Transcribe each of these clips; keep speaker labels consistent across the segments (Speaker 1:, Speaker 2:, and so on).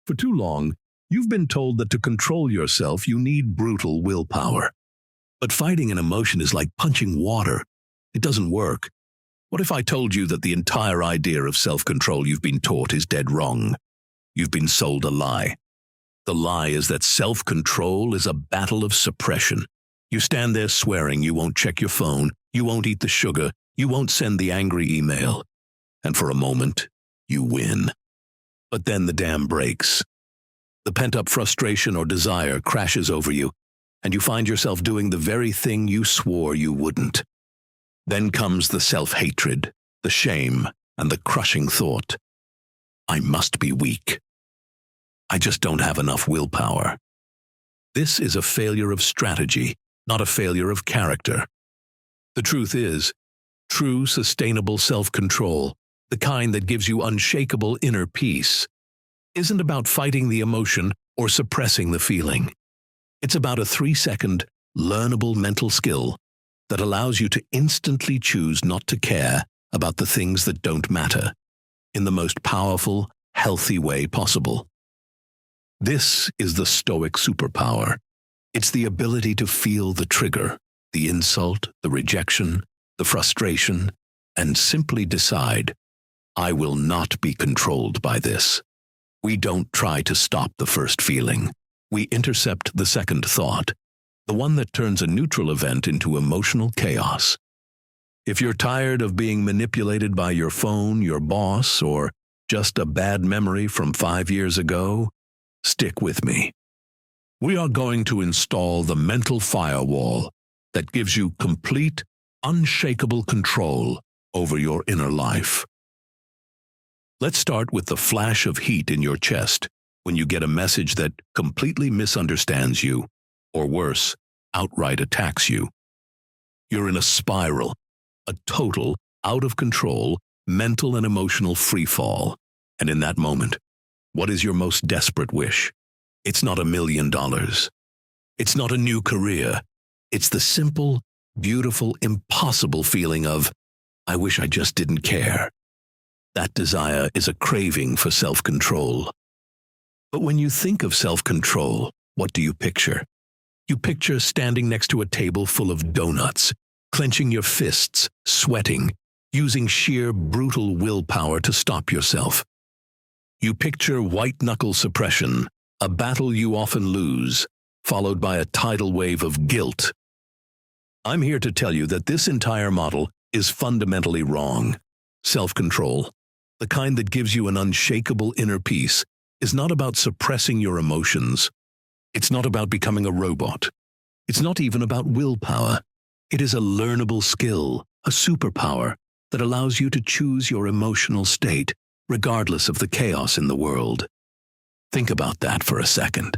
Speaker 1: For too long, you've been told that to control yourself, you need brutal willpower. But fighting an emotion is like punching water. It doesn't work. What if I told you that the entire idea of self-control you've been taught is dead wrong? You've been sold a lie. The lie is that self-control is a battle of suppression. You stand there swearing you won't check your phone, you won't eat the sugar, you won't send the angry email. And for a moment, you win. But then the dam breaks. The pent-up frustration or desire crashes over you, and you find yourself doing the very thing you swore you wouldn't. Then comes the self-hatred, the shame, and the crushing thought, I must be weak. I just don't have enough willpower. This is a failure of strategy, not a failure of character. The truth is, true sustainable self-control, the kind that gives you unshakable inner peace, isn't about fighting the emotion or suppressing the feeling. It's about a 3-second, learnable mental skill that allows you to instantly choose not to care about the things that don't matter in the most powerful, healthy way possible. This is the Stoic superpower. It's the ability to feel the trigger, the insult, the rejection, the frustration, and simply decide, I will not be controlled by this. We don't try to stop the first feeling. We intercept the second thought, the one that turns a neutral event into emotional chaos. If you're tired of being manipulated by your phone, your boss, or just a bad memory from 5 years ago, stick with me. We are going to install the mental firewall that gives you complete, unshakable control over your inner life. Let's start with the flash of heat in your chest when you get a message that completely misunderstands you, or worse, outright attacks you. You're in a spiral, a total, out-of-control, mental and emotional freefall. And in that moment, what is your most desperate wish? It's not $1 million. It's not a new career. It's the simple, beautiful, impossible feeling of, I wish I just didn't care. That desire is a craving for self-control. But when you think of self-control, what do you picture? You picture standing next to a table full of donuts, clenching your fists, sweating, using sheer brutal willpower to stop yourself. You picture white-knuckle suppression, a battle you often lose, followed by a tidal wave of guilt. I'm here to tell you that this entire model is fundamentally wrong. Self-control, the kind that gives you an unshakable inner peace, is not about suppressing your emotions. It's not about becoming a robot. It's not even about willpower. It is a learnable skill, a superpower, that allows you to choose your emotional state, regardless of the chaos in the world. Think about that for a second.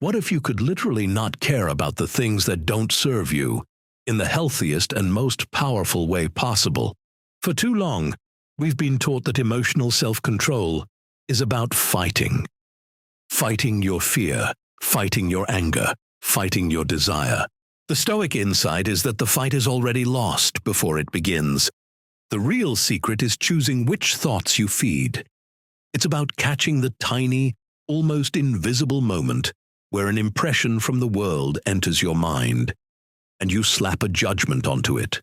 Speaker 1: What if you could literally not care about the things that don't serve you in the healthiest and most powerful way possible? For too long, we've been taught that emotional self-control is about fighting. Fighting your fear, fighting your anger, fighting your desire. The Stoic insight is that the fight is already lost before it begins. The real secret is choosing which thoughts you feed. It's about catching the tiny, almost invisible moment where an impression from the world enters your mind, and you slap a judgment onto it.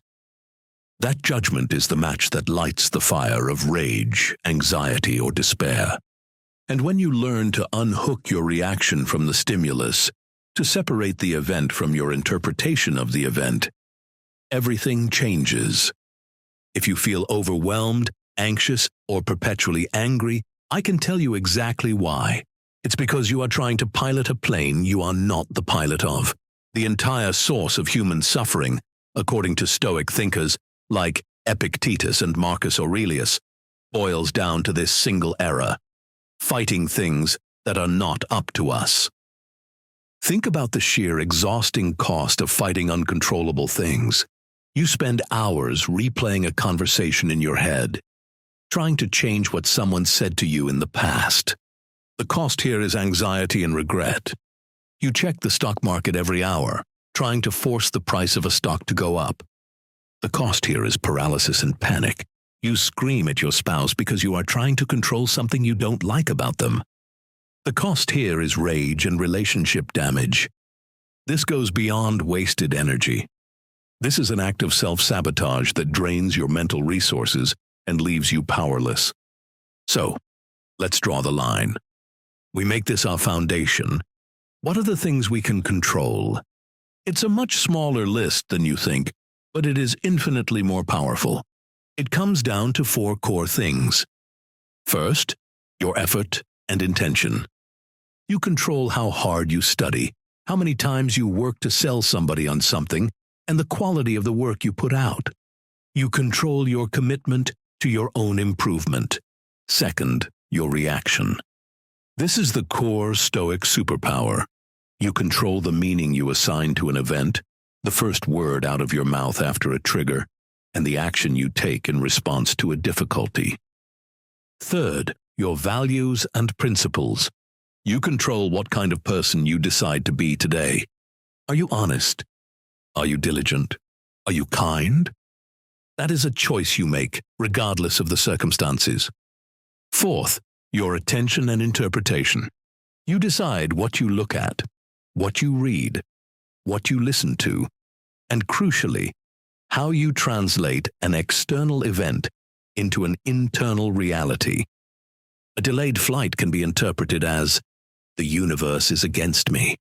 Speaker 1: That judgment is the match that lights the fire of rage, anxiety, or despair. And when you learn to unhook your reaction from the stimulus, to separate the event from your interpretation of the event, everything changes. If you feel overwhelmed, anxious, or perpetually angry, I can tell you exactly why. It's because you are trying to pilot a plane you are not the pilot of. The entire source of human suffering, according to Stoic thinkers like Epictetus and Marcus Aurelius, boils down to this single error: fighting things that are not up to us. Think about the sheer exhausting cost of fighting uncontrollable things. You spend hours replaying a conversation in your head, trying to change what someone said to you in the past. The cost here is anxiety and regret. You check the stock market every hour, trying to force the price of a stock to go up. The cost here is paralysis and panic. You scream at your spouse because you are trying to control something you don't like about them. The cost here is rage and relationship damage. This goes beyond wasted energy. This is an act of self-sabotage that drains your mental resources and leaves you powerless. So, let's draw the line. We make this our foundation. What are the things we can control? It's a much smaller list than you think, but it is infinitely more powerful. It comes down to 4 core things. First, your effort and intention. You control how hard you study, how many times you work to sell somebody on something, and the quality of the work you put out. You control your commitment to your own improvement. Second, your reaction. This is the core Stoic superpower. You control the meaning you assign to an event, the first word out of your mouth after a trigger, and the action you take in response to a difficulty. Third, your values and principles. You control what kind of person you decide to be today. Are you honest? Are you diligent? Are you kind? That is a choice you make, regardless of the circumstances. Fourth, your attention and interpretation. You decide what you look at, what you read, what you listen to, and crucially, how you translate an external event into an internal reality. A delayed flight can be interpreted as, "The universe is against me,"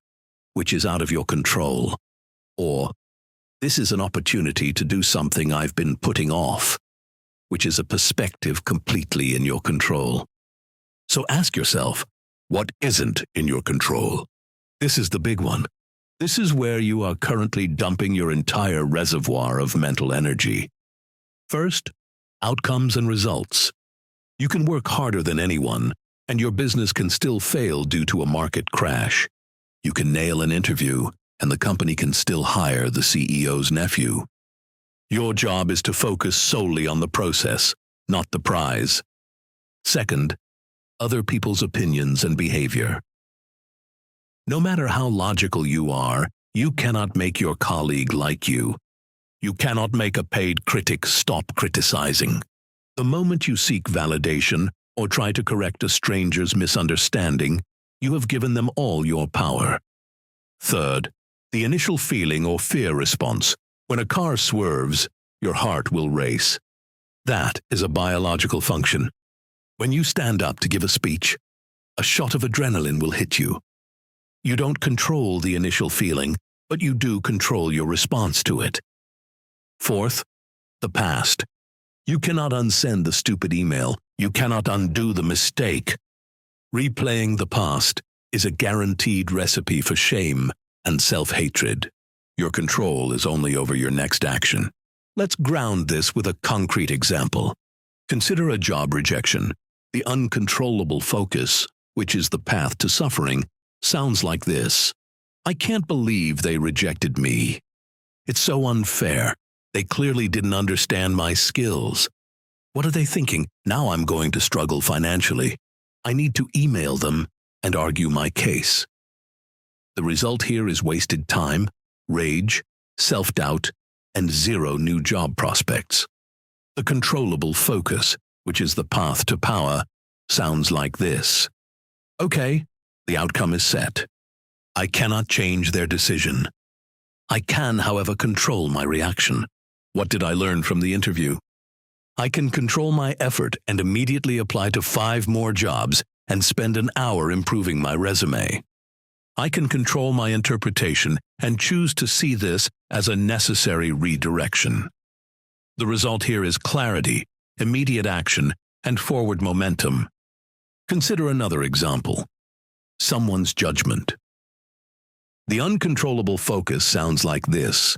Speaker 1: which is out of your control, or "This is an opportunity to do something I've been putting off," which is a perspective completely in your control. So ask yourself, what isn't in your control? This is the big one. This is where you are currently dumping your entire reservoir of mental energy. First, outcomes and results. You can work harder than anyone, and your business can still fail due to a market crash. You can nail an interview, and the company can still hire the CEO's nephew. Your job is to focus solely on the process, not the prize. Second, other people's opinions and behavior. No matter how logical you are, you cannot make your colleague like you. You cannot make a paid critic stop criticizing. The moment you seek validation or try to correct a stranger's misunderstanding, you have given them all your power. Third, the initial feeling or fear response. When a car swerves, your heart will race. That is a biological function. When you stand up to give a speech, a shot of adrenaline will hit you. You don't control the initial feeling, but you do control your response to it. Fourth, the past. You cannot unsend the stupid email. You cannot undo the mistake. Replaying the past is a guaranteed recipe for shame and self-hatred. Your control is only over your next action. Let's ground this with a concrete example. Consider a job rejection. The uncontrollable focus, which is the path to suffering, sounds like this. "I can't believe they rejected me. It's so unfair. They clearly didn't understand my skills. What are they thinking? Now I'm going to struggle financially. I need to email them and argue my case." The result here is wasted time, rage, self-doubt, and 0 new job prospects. The controllable focus, which is the path to power, sounds like this. "Okay, the outcome is set. I cannot change their decision. I can, however, control my reaction. What did I learn from the interview? I can control my effort and immediately apply to 5 more jobs and spend an hour improving my resume. I can control my interpretation and choose to see this as a necessary redirection. The result here is clarity, immediate action, and forward momentum. Consider another example. Someone's judgment. The uncontrollable focus sounds like this.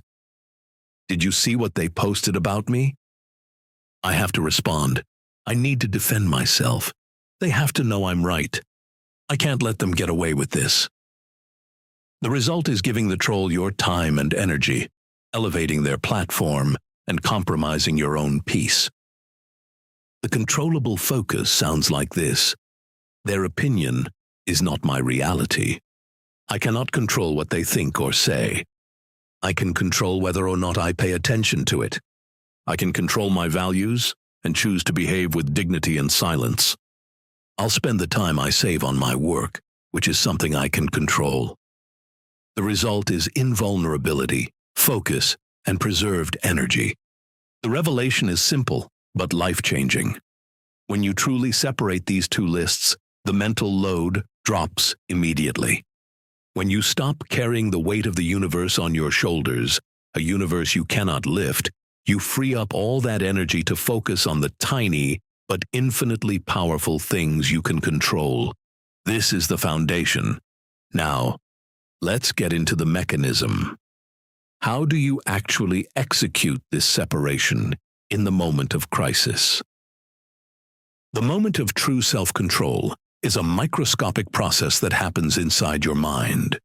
Speaker 1: Did you see what they posted about me? I have to respond. I need to defend myself. They have to know I'm right. I can't let them get away with this. The result is giving the troll your time and energy, elevating their platform, and compromising your own peace. The controllable focus sounds like this. Their opinion is not my reality. I cannot control what they think or say. I can control whether or not I pay attention to it. I can control my values and choose to behave with dignity and silence. I'll spend the time I save on my work, which is something I can control. The result is invulnerability, focus, and preserved energy. The revelation is simple, but life-changing. When you truly separate these two lists, the mental load drops immediately. When you stop carrying the weight of the universe on your shoulders, a universe you cannot lift, you free up all that energy to focus on the tiny but infinitely powerful things you can control. This is the foundation. Now, let's get into the mechanism. How do you actually execute this separation in the moment of crisis? The moment of true self-control is a microscopic process that happens inside your mind.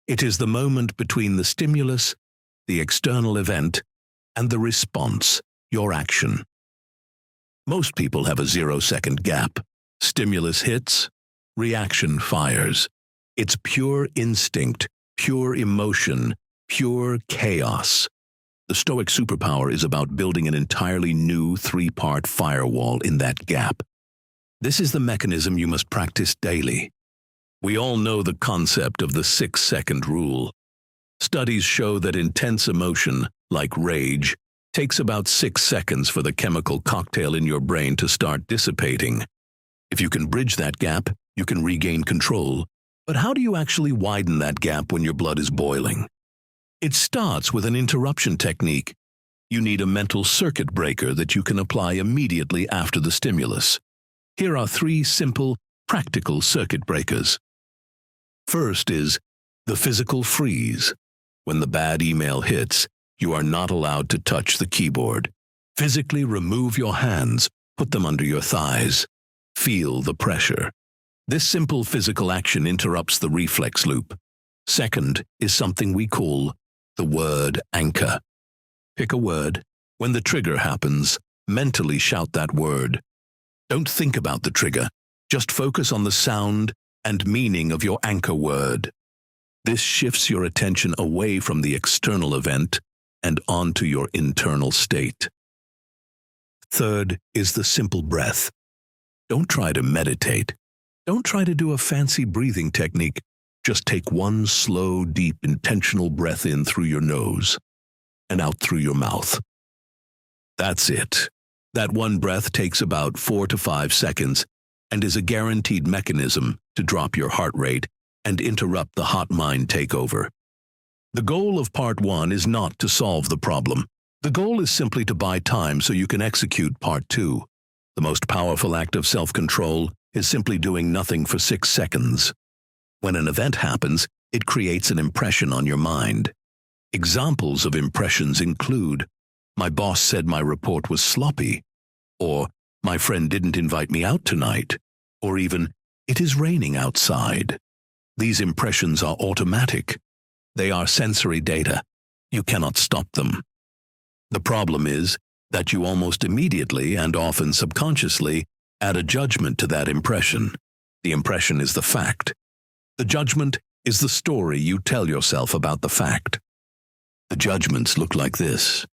Speaker 1: It is the moment between the stimulus, the external event, and the response, your action. Most people have a 0-second gap. Stimulus hits, reaction fires. It's pure instinct, pure emotion, pure chaos. The Stoic superpower is about building an entirely new 3-part firewall in that gap. This is the mechanism you must practice daily. We all know the concept of the 6-second rule. Studies show that intense emotion, like rage, takes about 6 seconds for the chemical cocktail in your brain to start dissipating. If you can bridge that gap, you can regain control. But how do you actually widen that gap when your blood is boiling? It starts with an interruption technique. You need a mental circuit breaker that you can apply immediately after the stimulus. Here are 3 simple, practical circuit breakers. First is the physical freeze. When the bad email hits, you are not allowed to touch the keyboard. Physically remove your hands, put them under your thighs. Feel the pressure. This simple physical action interrupts the reflex loop. Second is something we call the word anchor. Pick a word. When the trigger happens, mentally shout that word. Don't think about the trigger. Just focus on the sound and meaning of your anchor word. This shifts your attention away from the external event and onto your internal state. Third is the simple breath. Don't try to meditate. Don't try to do a fancy breathing technique. Just take one slow, deep, intentional breath in through your nose and out through your mouth. That's it. That one breath takes about 4 to 5 seconds and is a guaranteed mechanism to drop your heart rate and interrupt the hot mind takeover. The goal of part 1 is not to solve the problem. The goal is simply to buy time so you can execute part 2. The most powerful act of self-control is simply doing nothing for 6 seconds. When an event happens, it creates an impression on your mind. Examples of impressions include, my boss said my report was sloppy, or my friend didn't invite me out tonight, or even, it is raining outside. These impressions are automatic. They are sensory data. You cannot stop them. The problem is that you almost immediately and often subconsciously add a judgment to that impression. The impression is the fact. The judgment is the story you tell yourself about the fact. The judgments look like this.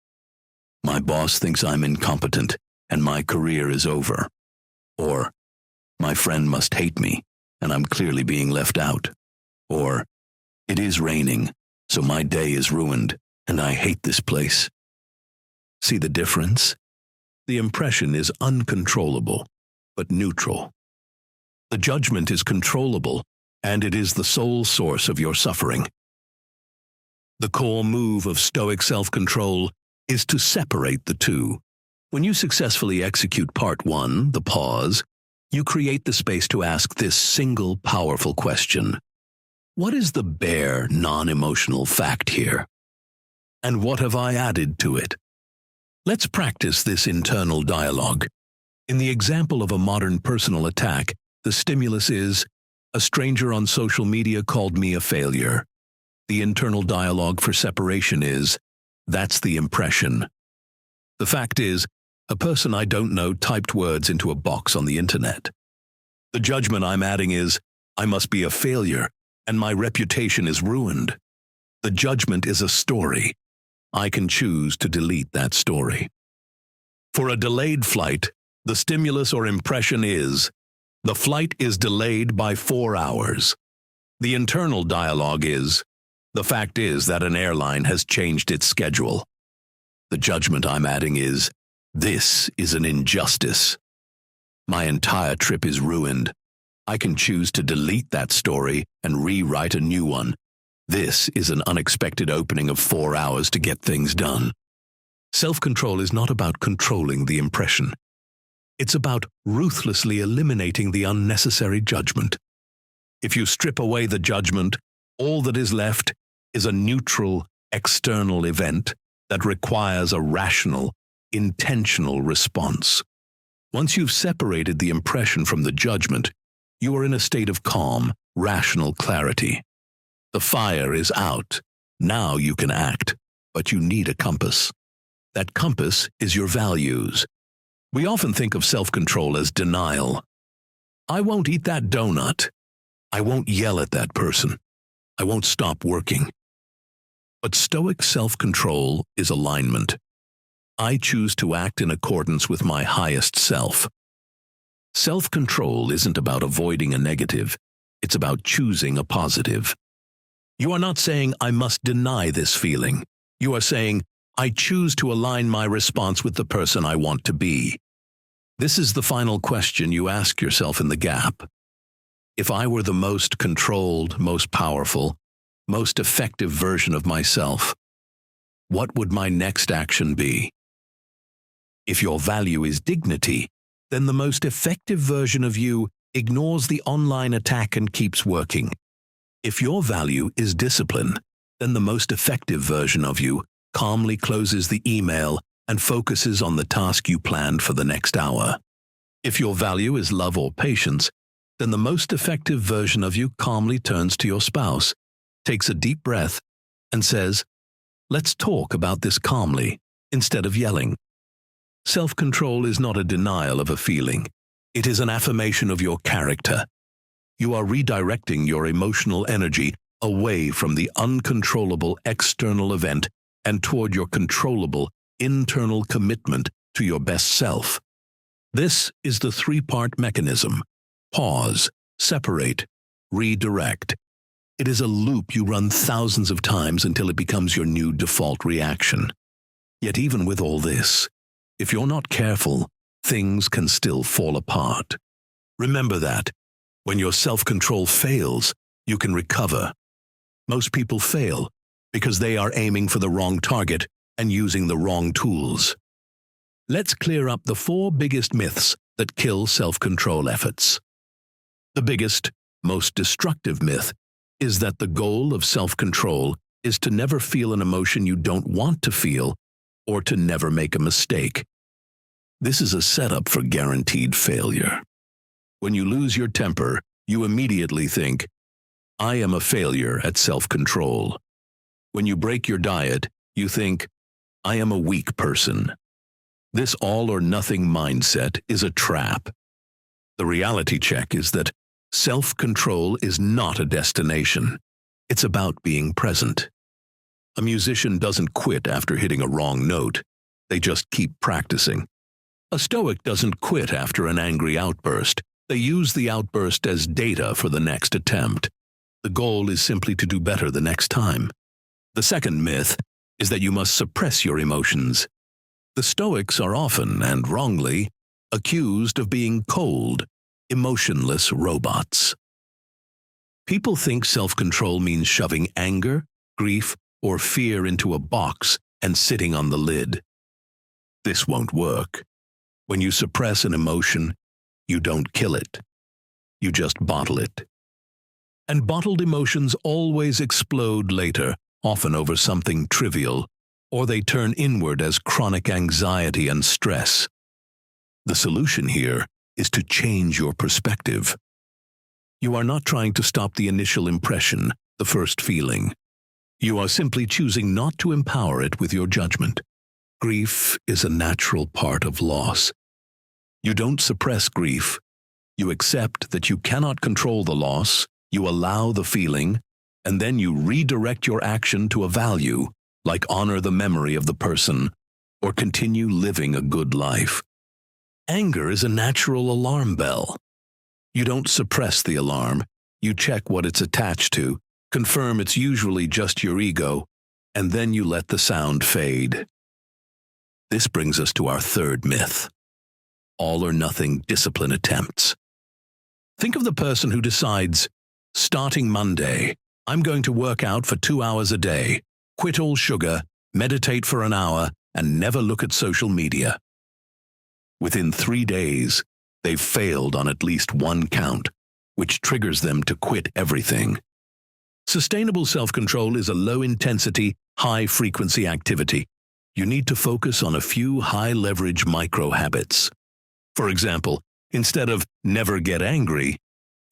Speaker 1: My boss thinks I'm incompetent and my career is over. Or, my friend must hate me and I'm clearly being left out. Or, it is raining, so my day is ruined and I hate this place. See the difference? The impression is uncontrollable, but neutral. The judgment is controllable, and it is the sole source of your suffering. The core move of Stoic self-control is to separate the two. When you successfully execute part 1, the pause, you create the space to ask this single powerful question. What is the bare, non-emotional fact here? And what have I added to it? Let's practice this internal dialogue. In the example of a modern personal attack, the stimulus is, a stranger on social media called me a failure. The internal dialogue for separation is, that's the impression. The fact is, a person I don't know typed words into a box on the internet. The judgment I'm adding is, I must be a failure, and my reputation is ruined. The judgment is a story. I can choose to delete that story. For a delayed flight, the stimulus or impression is, the flight is delayed by 4 hours. The internal dialogue is, the fact is that an airline has changed its schedule. The judgment I'm adding is, this is an injustice. My entire trip is ruined. I can choose to delete that story and rewrite a new one. This is an unexpected opening of 4 hours to get things done. Self-control is not about controlling the impression. It's about ruthlessly eliminating the unnecessary judgment. If you strip away the judgment, all that is left is a neutral, external event that requires a rational, intentional response. Once you've separated the impression from the judgment, you are in a state of calm, rational clarity. The fire is out. Now you can act, but you need a compass. That compass is your values. We often think of self-control as denial. I won't eat that donut. I won't yell at that person. I won't stop working. But Stoic self-control is alignment. I choose to act in accordance with my highest self. Self-control isn't about avoiding a negative. It's about choosing a positive. You are not saying, I must deny this feeling. You are saying, I choose to align my response with the person I want to be. This is the final question you ask yourself in the gap. If I were the most controlled, most powerful, most effective version of myself, what would my next action be? If your value is dignity, then the most effective version of you ignores the online attack and keeps working. If your value is discipline, then the most effective version of you calmly closes the email and focuses on the task you planned for the next hour. If your value is love or patience, then the most effective version of you calmly turns to your spouse, takes a deep breath, and says, let's talk about this calmly, instead of yelling. Self-control is not a denial of a feeling. It is an affirmation of your character. You are redirecting your emotional energy away from the uncontrollable external event and toward your controllable internal commitment to your best self. This is the three-part mechanism. Pause, separate, redirect. It is a loop you run thousands of times until it becomes your new default reaction. Yet even with all this, if you're not careful, things can still fall apart. Remember that. When your self-control fails, you can recover. Most people fail because they are aiming for the wrong target and using the wrong tools. Let's clear up the 4 biggest myths that kill self-control efforts. The biggest, most destructive myth is that the goal of self-control is to never feel an emotion you don't want to feel or to never make a mistake. This is a setup for guaranteed failure. When you lose your temper, you immediately think, I am a failure at self-control. When you break your diet, you think, I am a weak person. This all-or-nothing mindset is a trap. The reality check is that self-control is not a destination. It's about being present. A musician doesn't quit after hitting a wrong note. They just keep practicing. A Stoic doesn't quit after an angry outburst. They use the outburst as data for the next attempt. The goal is simply to do better the next time. The second myth is that you must suppress your emotions. The Stoics are often, and wrongly, accused of being cold, emotionless robots. People think self-control means shoving anger, grief, or fear into a box and sitting on the lid. This won't work. When you suppress an emotion, you don't kill it. You just bottle it. And bottled emotions always explode later, often over something trivial, or they turn inward as chronic anxiety and stress. The solution here is to change your perspective. You are not trying to stop the initial impression, the first feeling. You are simply choosing not to empower it with your judgment. Grief is a natural part of loss. You don't suppress grief. You accept that you cannot control the loss, you allow the feeling, and then you redirect your action to a value, like honor the memory of the person, or continue living a good life. Anger is a natural alarm bell. You don't suppress the alarm, You check what it's attached to, confirm it's usually just your ego, and then you let the sound fade. This brings us to our third myth: all or nothing discipline attempts. Think of the person who decides, starting Monday, I'm going to work out for 2 hours a day, quit all sugar, meditate for an hour, and never look at social media. Within 3 days, they've failed on at least one count, which triggers them to quit everything. Sustainable self-control is a low-intensity, high-frequency activity. You need to focus on a few high-leverage micro-habits. For example, instead of never get angry,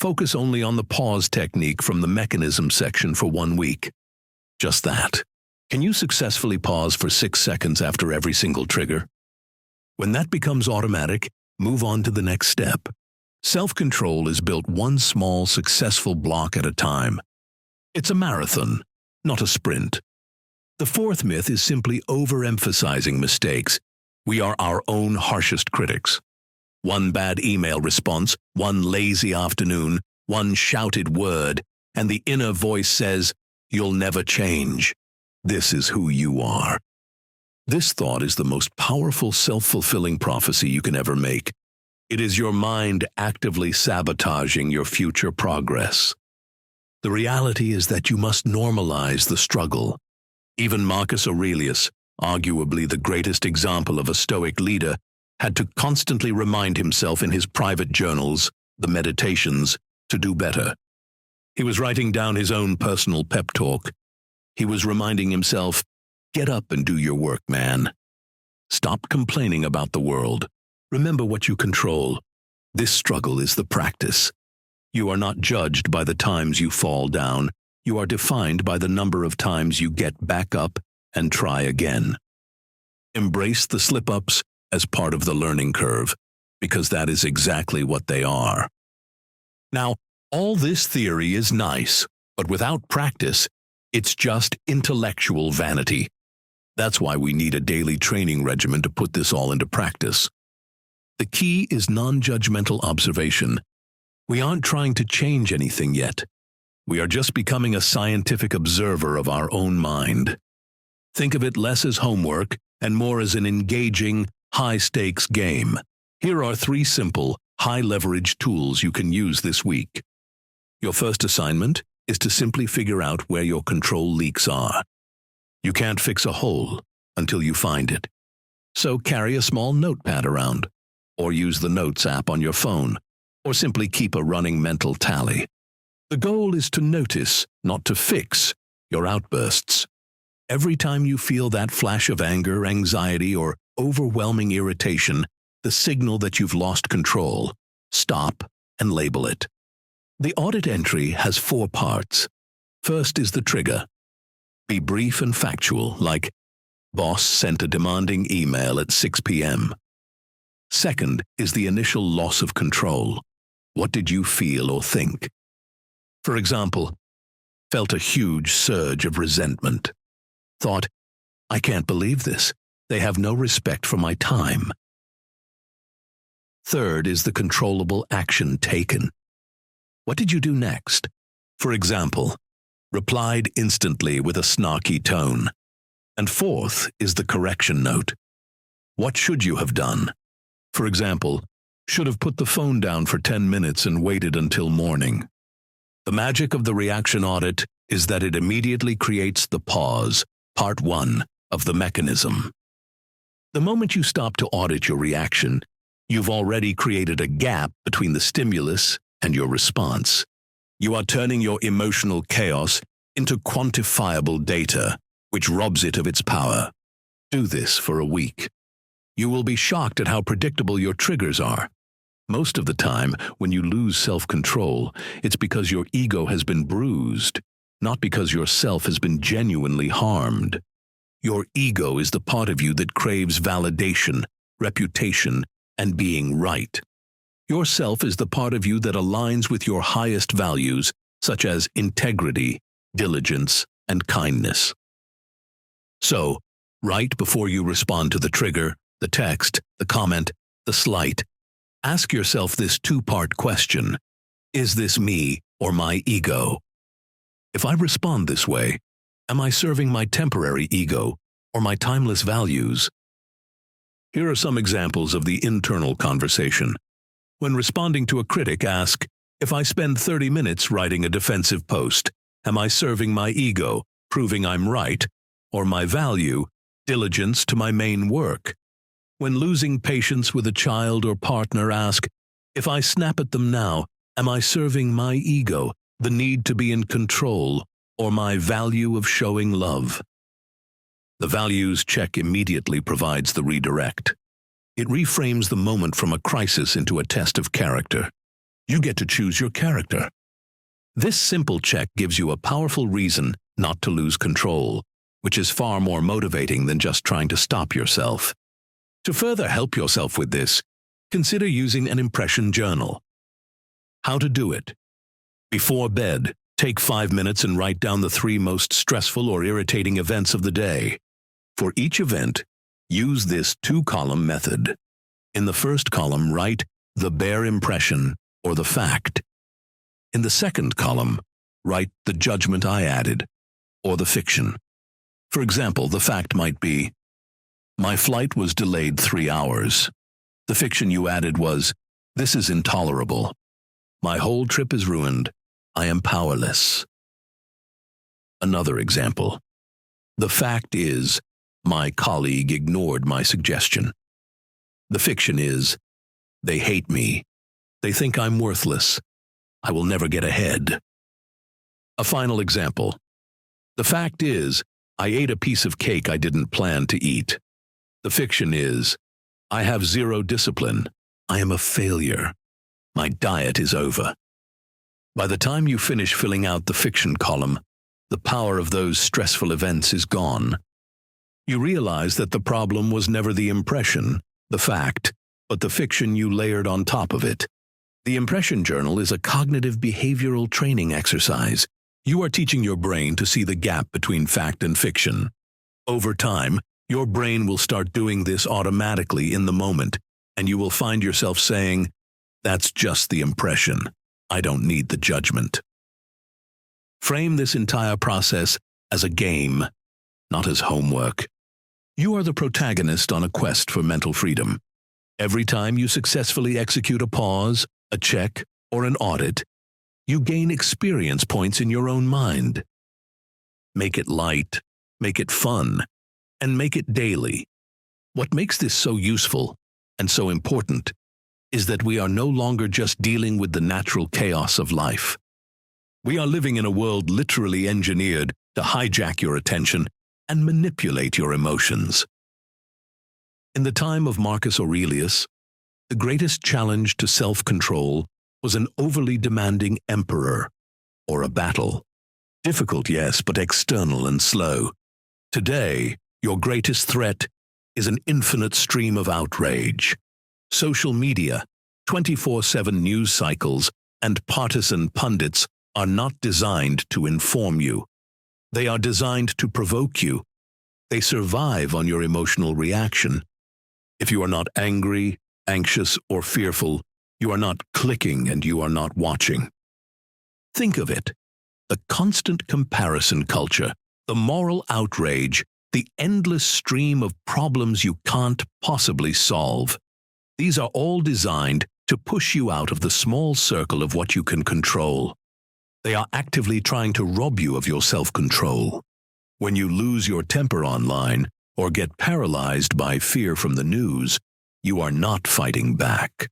Speaker 1: focus only on the pause technique from the mechanism section for 1 week. Just that. Can you successfully pause for 6 seconds after every single trigger? When that becomes automatic, move on to the next step. Self-control is built one small, successful block at a time. It's a marathon, not a sprint. The fourth myth is simply overemphasizing mistakes. We are our own harshest critics. One bad email response, one lazy afternoon, one shouted word, and the inner voice says, "You'll never change. This is who you are." This thought is the most powerful self-fulfilling prophecy you can ever make. It is your mind actively sabotaging your future progress. The reality is that you must normalize the struggle. Even Marcus Aurelius, arguably the greatest example of a Stoic leader, had to constantly remind himself in his private journals, the Meditations, to do better. He was writing down his own personal pep talk. He was reminding himself, "Get up and do your work, man. Stop complaining about the world. Remember what you control. This struggle is the practice. You are not judged by the times you fall down. You are defined by the number of times you get back up and try again." Embrace the slip-ups as part of the learning curve, because that is exactly what they are. Now, all this theory is nice, but without practice, it's just intellectual vanity. That's why we need a daily training regimen to put this all into practice. The key is non-judgmental observation. We aren't trying to change anything yet. We are just becoming a scientific observer of our own mind. Think of it less as homework and more as an engaging, high-stakes game. Here are 3 simple, high-leverage tools you can use this week. Your first assignment is to simply figure out where your control leaks are. You can't fix a hole until you find it. So carry a small notepad around, or use the Notes app on your phone, or simply keep a running mental tally. The goal is to notice, not to fix, your outbursts. Every time you feel that flash of anger, anxiety, or overwhelming irritation, the signal that you've lost control, stop and label it. The audit entry has 4 parts. First is the trigger. Be brief and factual, like, "Boss sent a demanding email at 6 p.m. Second is the initial loss of control. What did you feel or think? For example, felt a huge surge of resentment. Thought, "I can't believe this. They have no respect for my time." Third is the controllable action taken. What did you do next? For example, replied instantly with a snarky tone. And fourth is the correction note. What should you have done? For example, should have put the phone down for 10 minutes and waited until morning. The magic of the reaction audit is that it immediately creates the pause, part 1, of the mechanism. The moment you stop to audit your reaction, you've already created a gap between the stimulus and your response. You are turning your emotional chaos into quantifiable data, which robs it of its power. Do this for a week. You will be shocked at how predictable your triggers are. Most of the time, when you lose self-control, it's because your ego has been bruised, not because your self has been genuinely harmed. Your ego is the part of you that craves validation, reputation, and being right. Your self is the part of you that aligns with your highest values, such as integrity, diligence, and kindness. So, right before you respond to the trigger, the text, the comment, the slight, ask yourself this 2-part question. Is this me or my ego? If I respond this way, am I serving my temporary ego or my timeless values? Here are some examples of the internal conversation. When responding to a critic, ask, if I spend 30 minutes writing a defensive post, am I serving my ego, proving I'm right, or my value, diligence to my main work? When losing patience with a child or partner, ask, if I snap at them now, am I serving my ego, the need to be in control, or my value of showing love? The values check immediately provides the redirect. It reframes the moment from a crisis into a test of character. You get to choose your character. This simple check gives you a powerful reason not to lose control, which is far more motivating than just trying to stop yourself. To further help yourself with this, consider using an impression journal. How to do it? Before bed, take 5 minutes and write down the 3 most stressful or irritating events of the day. For each event, use this 2-column method. In the first column, write the bare impression or the fact. In the second column, write the judgment I added or the fiction. For example, the fact might be, my flight was delayed 3 hours. The fiction you added was, this is intolerable. My whole trip is ruined. I am powerless. Another example. The fact is, my colleague ignored my suggestion. The fiction is, they hate me. They think I'm worthless. I will never get ahead. A final example. The fact is, I ate a piece of cake I didn't plan to eat. The fiction is, I have 0 discipline. I am a failure. My diet is over. By the time you finish filling out the fiction column, the power of those stressful events is gone. You realize that the problem was never the impression, the fact, but the fiction you layered on top of it. The impression journal is a cognitive behavioral training exercise. You are teaching your brain to see the gap between fact and fiction. Over time, your brain will start doing this automatically in the moment, and you will find yourself saying, that's just the impression. I don't need the judgment. Frame this entire process as a game, not as homework. You are the protagonist on a quest for mental freedom. Every time you successfully execute a pause, a check, or an audit, you gain experience points in your own mind. Make it light, make it fun, and make it daily. What makes this so useful and so important is that we are no longer just dealing with the natural chaos of life. We are living in a world literally engineered to hijack your attention and manipulate your emotions. In the time of Marcus Aurelius, the greatest challenge to self-control was an overly demanding emperor or a battle. Difficult, yes, but external and slow. Today, your greatest threat is an infinite stream of outrage. Social media, 24/7 news cycles, and partisan pundits are not designed to inform you. They are designed to provoke you. They survive on your emotional reaction. If you are not angry, anxious, or fearful, you are not clicking and you are not watching. Think of it. The constant comparison culture, the moral outrage, the endless stream of problems you can't possibly solve. These are all designed to push you out of the small circle of what you can control. They are actively trying to rob you of your self-control. When you lose your temper online or get paralyzed by fear from the news, you are not fighting back.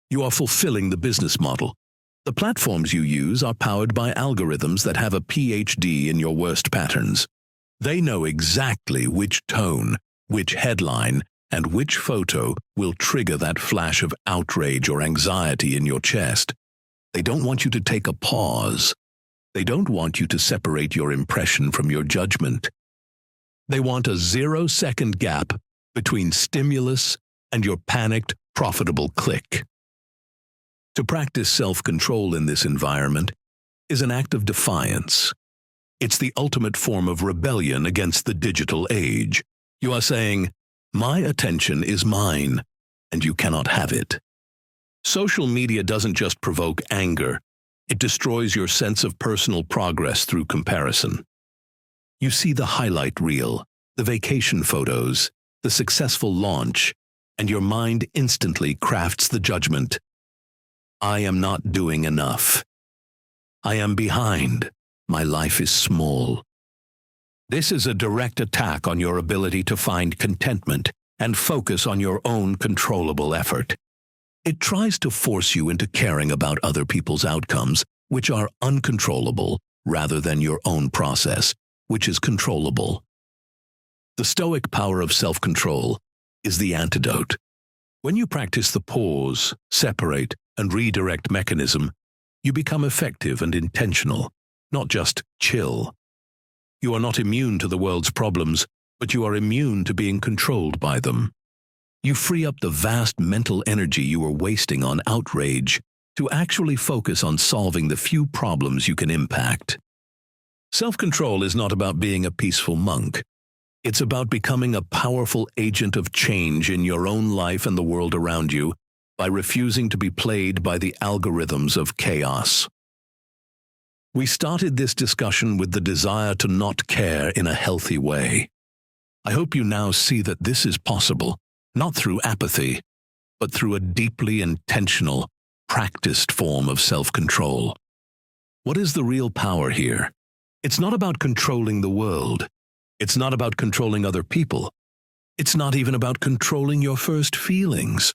Speaker 1: You are fulfilling the business model. The platforms you use are powered by algorithms that have a PhD in your worst patterns. They know exactly which tone, which headline, and which photo will trigger that flash of outrage or anxiety in your chest. They don't want you to take a pause. They don't want you to separate your impression from your judgment. They want a 0-second gap between stimulus and your panicked, profitable click. To practice self-control in this environment is an act of defiance. It's the ultimate form of rebellion against the digital age. You are saying, my attention is mine, and you cannot have it. Social media doesn't just provoke anger, It destroys your sense of personal progress through comparison. You see the highlight reel, the vacation photos, the successful launch, and your mind instantly crafts the judgment. I am not doing enough. I am behind. My life is small. This is a direct attack on your ability to find contentment and focus on your own controllable effort. It tries to force you into caring about other people's outcomes, which are uncontrollable, rather than your own process, which is controllable. The Stoic power of self-control is the antidote. When you practice the pause, separate, and redirect mechanism, you become effective and intentional, not just chill. You are not immune to the world's problems, but you are immune to being controlled by them. You free up the vast mental energy you are wasting on outrage to actually focus on solving the few problems you can impact. Self-control is not about being a peaceful monk. It's about becoming a powerful agent of change in your own life and the world around you by refusing to be played by the algorithms of chaos. We started this discussion with the desire to not care in a healthy way. I hope you now see that this is possible, not through apathy, but through a deeply intentional, practiced form of self-control. What is the real power here? It's not about controlling the world. It's not about controlling other people. It's not even about controlling your first feelings.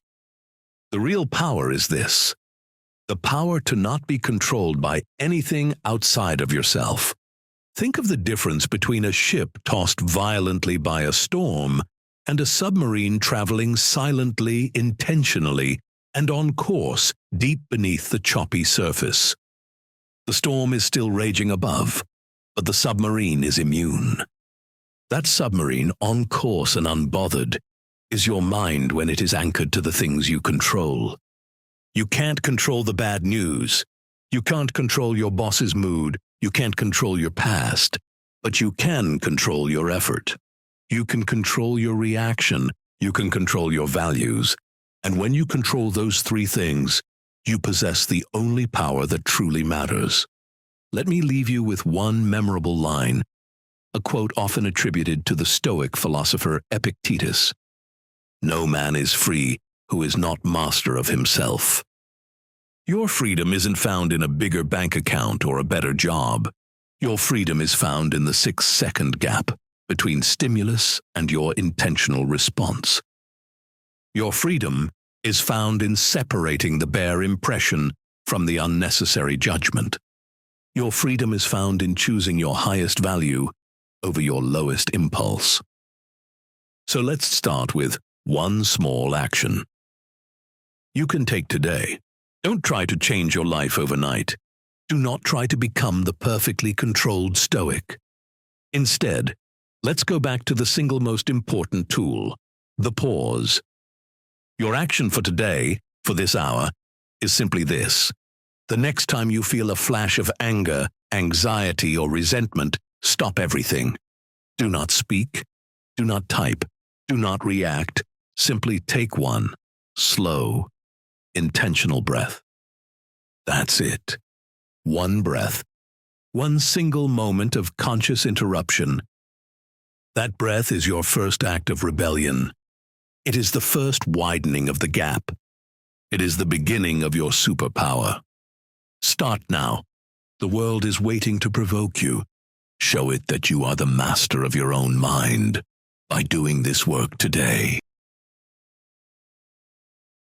Speaker 1: The real power is this: the power to not be controlled by anything outside of yourself. Think of the difference between a ship tossed violently by a storm and a submarine traveling silently, intentionally, and on course deep beneath the choppy surface. The storm is still raging above, but the submarine is immune. That submarine, on course and unbothered, is your mind when it is anchored to the things you control. You can't control the bad news. You can't control your boss's mood. You can't control your past. But you can control your effort. You can control your reaction. You can control your values. And when you control those three things, you possess the only power that truly matters. Let me leave you with one memorable line, a quote often attributed to the Stoic philosopher Epictetus. No man is free who is not master of himself. Your freedom isn't found in a bigger bank account or a better job. Your freedom is found in the 6-second gap between stimulus and your intentional response. Your freedom is found in separating the bare impression from the unnecessary judgment. Your freedom is found in choosing your highest value over your lowest impulse. So let's start with one small action you can take today. Don't try to change your life overnight. Do not try to become the perfectly controlled Stoic. Instead, let's go back to the single most important tool, the pause. Your action for today, for this hour, is simply this. The next time you feel a flash of anger, anxiety, or resentment, stop everything. Do not speak. Do not type. Do not react. Simply take one slow, intentional breath. That's it. One breath. One single moment of conscious interruption. That breath is your first act of rebellion. It is the first widening of the gap. It is the beginning of your superpower. Start now. The world is waiting to provoke you. Show it that you are the master of your own mind by doing this work today.